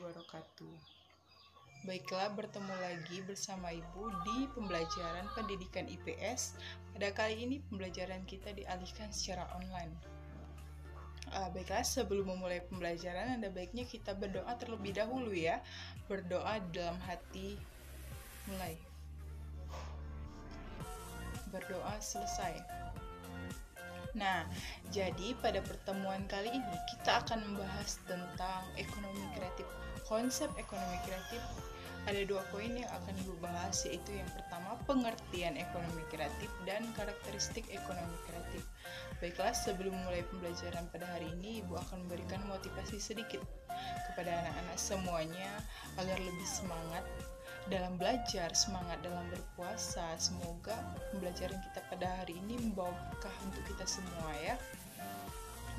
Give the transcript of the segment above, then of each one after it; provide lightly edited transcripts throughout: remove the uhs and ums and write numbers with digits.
wabarakatuh. Baiklah, bertemu lagi bersama Ibu di pembelajaran pendidikan IPS. Pada kali ini pembelajaran kita dialihkan secara online. Baiklah, sebelum memulai pembelajaran, ada baiknya kita berdoa terlebih dahulu ya. Berdoa dalam hati, mulai. Berdoa selesai. Nah, jadi pada pertemuan kali ini kita akan membahas tentang ekonomi kreatif. Konsep ekonomi kreatif ada 2 poin yang akan Ibu bahas, yaitu yang pertama pengertian ekonomi kreatif dan karakteristik ekonomi kreatif. Baiklah, sebelum mulai pembelajaran pada hari ini, Ibu akan memberikan motivasi sedikit kepada anak-anak semuanya agar lebih semangat dalam belajar, semangat dalam berpuasa. Semoga pembelajaran kita pada hari ini membawa berkah untuk kita semua ya.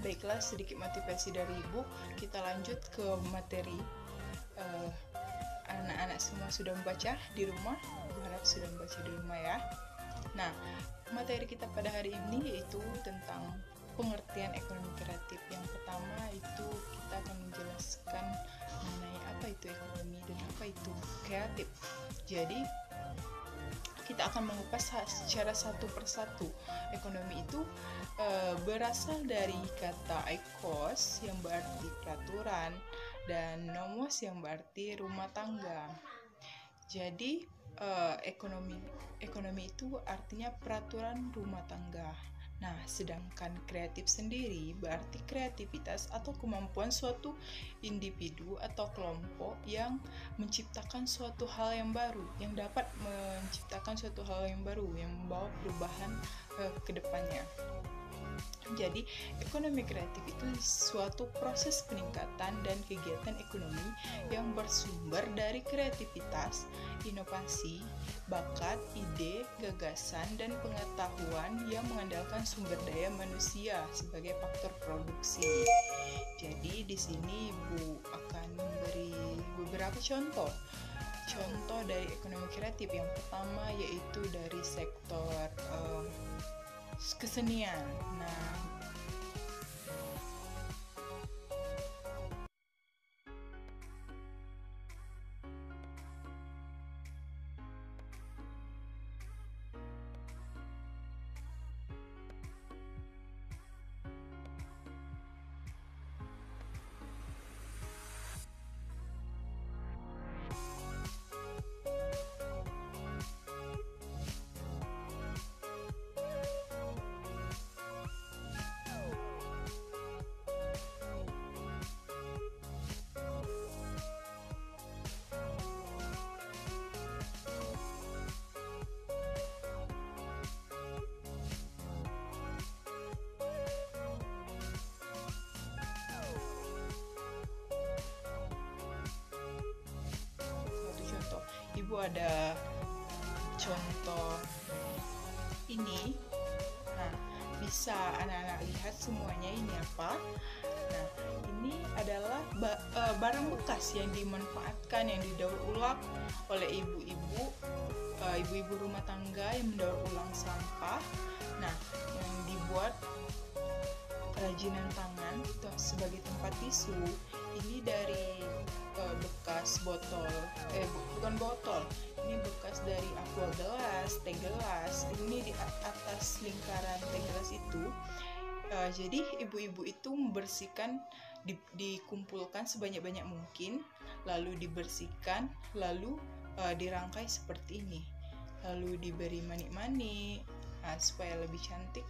Baiklah, sedikit motivasi dari Ibu. Kita lanjut ke materi. Anak-anak semua sudah membaca di rumah? Ibu harap sudah membaca di rumah ya. Nah, materi kita pada hari ini yaitu tentang pengertian ekonomi kreatif. Yang pertama itu kita akan menjelaskan mengenai apa itu ekonomi dan apa itu kreatif. Jadi kita akan mengupas secara satu persatu. Ekonomi itu berasal dari kata eikos yang berarti peraturan dan nomos yang berarti rumah tangga. Jadi ekonomi itu artinya peraturan rumah tangga. Nah, sedangkan kreatif sendiri berarti kreativitas atau kemampuan suatu individu atau kelompok yang menciptakan suatu hal yang baru, yang dapat menciptakan suatu hal yang baru, yang membawa perubahan ke depannya. Jadi, ekonomi kreatif itu suatu proses peningkatan dan kegiatan ekonomi yang bersumber dari kreativitas, inovasi, bakat, ide, gagasan, dan pengetahuan yang mengandalkan sumber daya manusia sebagai faktor produksi. Jadi, di sini Ibu akan memberi beberapa contoh dari ekonomi kreatif. Yang pertama yaitu dari sektor kesenian. Nah, Ibu ada contoh ini. Nah, bisa anak-anak lihat semuanya ini apa? Nah, ini adalah barang bekas yang dimanfaatkan, yang didaur ulang oleh ibu-ibu rumah tangga yang mendaur ulang sampah. Nah, yang dibuat kerajinan tangan sebagai tempat tisu. Ini dari bekas botol, bukan botol, ini bekas dari aqua gelas, teh gelas. Ini di atas lingkaran teh gelas itu. Jadi ibu-ibu itu membersihkan, dikumpulkan sebanyak-banyak mungkin, lalu dibersihkan, lalu dirangkai seperti ini, lalu diberi manik-manik supaya lebih cantik,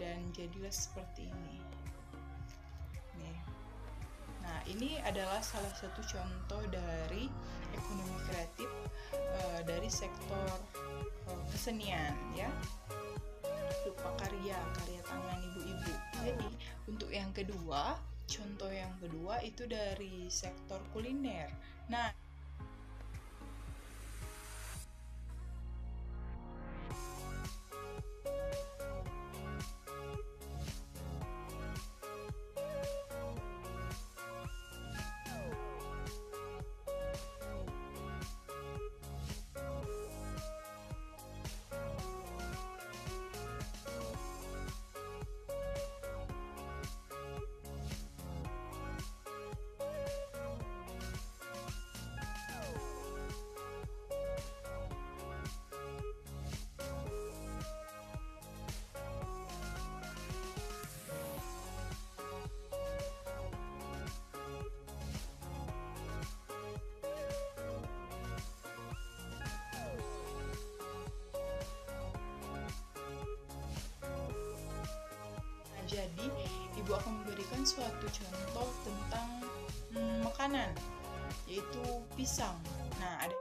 dan jadilah seperti ini. Nih. Nah, ini adalah salah satu contoh dari ekonomi kreatif dari sektor kesenian ya, berupa karya tangan ibu-ibu. Jadi, untuk yang kedua, contoh yang kedua itu dari sektor kuliner. Nah, Jadi, Ibu akan memberikan suatu contoh tentang makanan, yaitu pisang. Nah, ada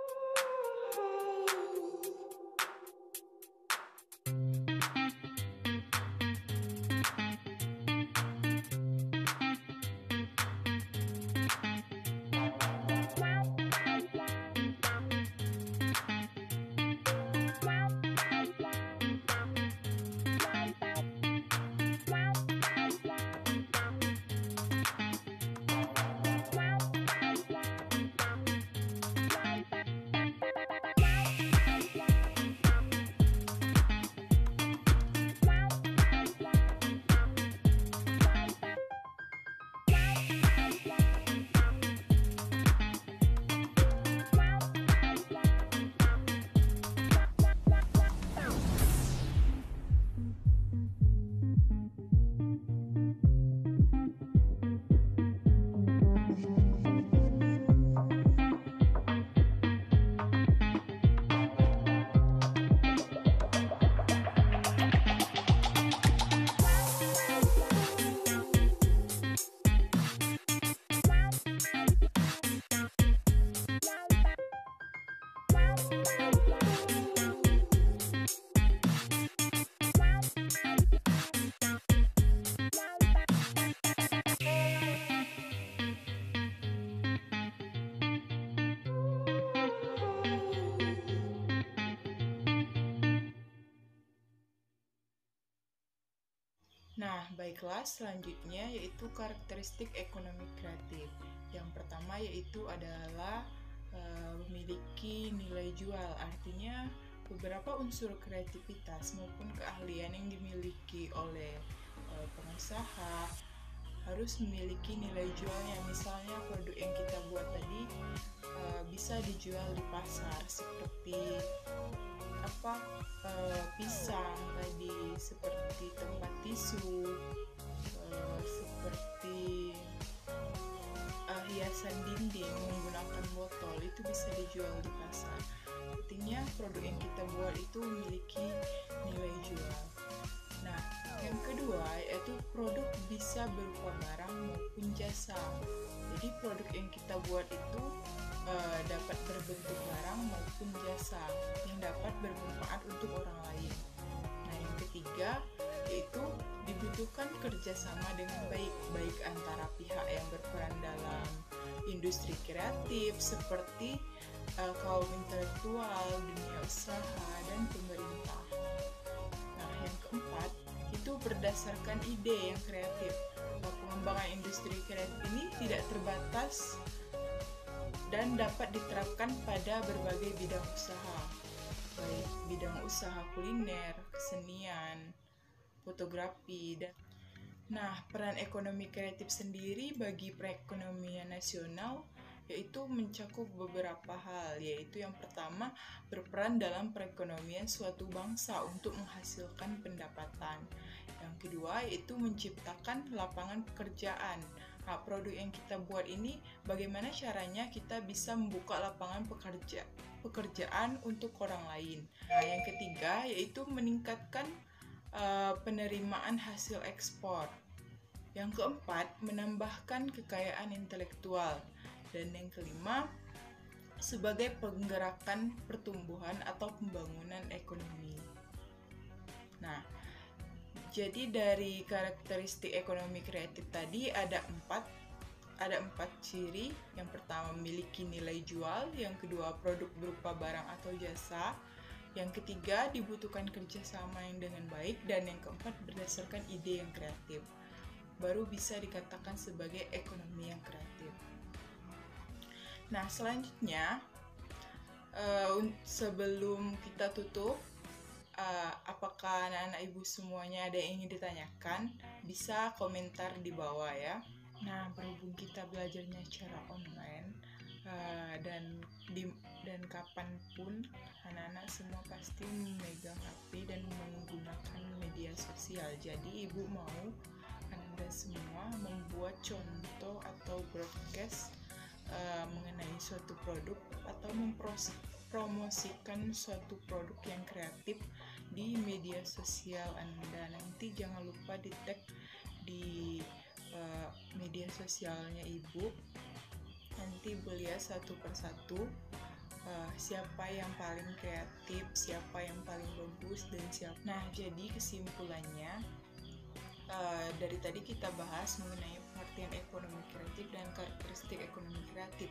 Nah, baiklah, selanjutnya yaitu karakteristik ekonomi kreatif. Yang pertama yaitu adalah memiliki nilai jual, artinya beberapa unsur kreativitas maupun keahlian yang dimiliki oleh pengusaha harus memiliki nilai jualnya. Misalnya produk yang kita buat tadi bisa dijual di pasar, seperti pisang tadi, seperti tempat tisu, seperti hiasan dinding menggunakan botol, itu bisa dijual di pasar. Artinya produk yang kita buat itu memiliki nilai jual. Nah, yang kedua yaitu produk bisa berupa barang maupun jasa. Jadi produk yang kita buat itu dapat berbentuk barang maupun jasa yang dapat bermanfaat untuk orang lain. Nah, yang ketiga yaitu dibutuhkan kerjasama dengan baik antara pihak yang berperan dalam industri kreatif seperti kaum intelektual, dunia usaha, dan pemerintah. Nah, yang keempat itu berdasarkan ide yang kreatif. Pengembangan industri kreatif ini tidak terbatas dan dapat diterapkan pada berbagai bidang usaha, baik bidang usaha kuliner, kesenian, fotografi, dan peran ekonomi kreatif sendiri bagi perekonomian nasional yaitu mencakup beberapa hal, yaitu yang pertama berperan dalam perekonomian suatu bangsa untuk menghasilkan pendapatan. Yang kedua yaitu menciptakan lapangan pekerjaan. Nah, produk yang kita buat ini bagaimana caranya kita bisa membuka lapangan pekerjaan untuk orang lain. Nah, yang ketiga yaitu meningkatkan penerimaan hasil ekspor. Yang keempat, menambahkan kekayaan intelektual. Dan yang kelima, sebagai penggerakan pertumbuhan atau pembangunan ekonomi. Nah, jadi dari karakteristik ekonomi kreatif tadi ada empat ciri. Yang pertama memiliki nilai jual, yang kedua produk berupa barang atau jasa, yang ketiga dibutuhkan kerjasama yang dengan baik, dan yang keempat berdasarkan ide yang kreatif. Baru bisa dikatakan sebagai ekonomi yang kreatif. Nah, selanjutnya sebelum kita tutup, apakah anak-anak ibu semuanya ada yang ingin ditanyakan? Bisa komentar di bawah ya. Nah, berhubung kita belajarnya secara online dan kapanpun anak-anak semua pasti memegang HP dan menggunakan media sosial. Jadi ibu mau Anda semua membuat contoh atau broadcast mengenai suatu produk atau mempromosikan suatu produk yang kreatif di media sosial Anda. Nanti jangan lupa di tag di media sosialnya Ibu. Nanti Ibu lihat satu persatu siapa yang paling kreatif, siapa yang paling bagus, dan siapa. Nah, jadi kesimpulannya dari tadi kita bahas mengenai pengertian ekonomi kreatif dan karakteristik ekonomi kreatif.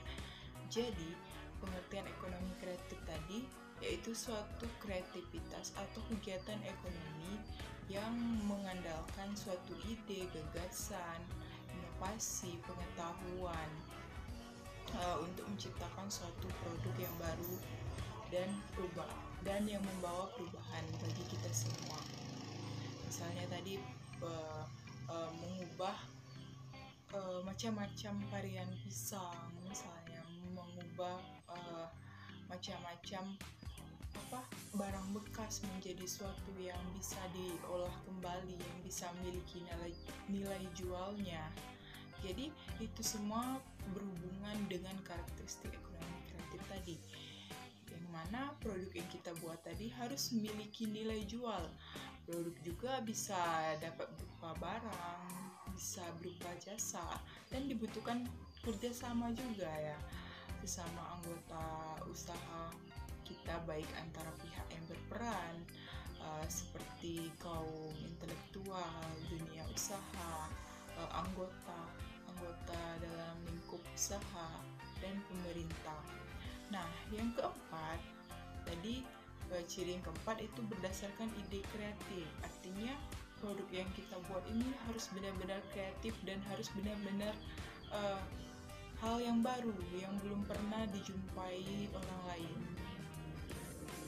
Jadi, pengertian ekonomi kreatif tadi yaitu suatu kreativitas atau kegiatan ekonomi yang mengandalkan suatu ide, gagasan, inovasi, pengetahuan untuk menciptakan suatu produk yang baru dan yang membawa perubahan bagi kita semua. Misalnya tadi mengubah macam-macam varian pisang, misalnya mengubah macam-macam barang bekas menjadi suatu yang bisa diolah kembali, yang bisa memiliki nilai jualnya. Jadi itu semua berhubungan dengan karakteristik ekonomi kreatif tadi, yang mana produk yang kita buat tadi harus memiliki nilai jual. Produk juga bisa dapat berupa barang, bisa berupa jasa, dan dibutuhkan kerjasama juga ya, sesama anggota usaha kita, baik antara pihak yang berperan seperti kaum intelektual, dunia usaha, anggota dalam lingkup usaha, dan pemerintah. Nah, yang keempat tadi, ciri yang keempat itu berdasarkan ide kreatif. Artinya produk yang kita buat ini harus benar-benar kreatif dan harus benar-benar hal yang baru yang belum pernah dijumpai orang lain.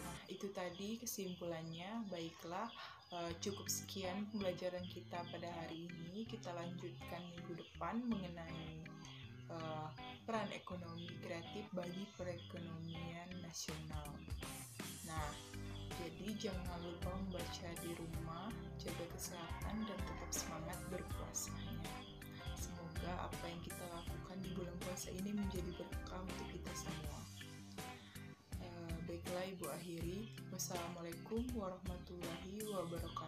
Nah, itu tadi kesimpulannya. Baiklah, cukup sekian pembelajaran kita pada hari ini. Kita lanjutkan minggu depan mengenai peran ekonomi kreatif bagi perekonomian nasional. Nah, jadi jangan lupa membaca di rumah, jaga kesehatan, dan tetap semangat berpuasanya. Semoga apa yang kita lakukan di bulan puasa ini menjadi berkah untuk kita semua. Baiklah, Ibu akhiri. Wassalamualaikum warahmatullahi wabarakatuh.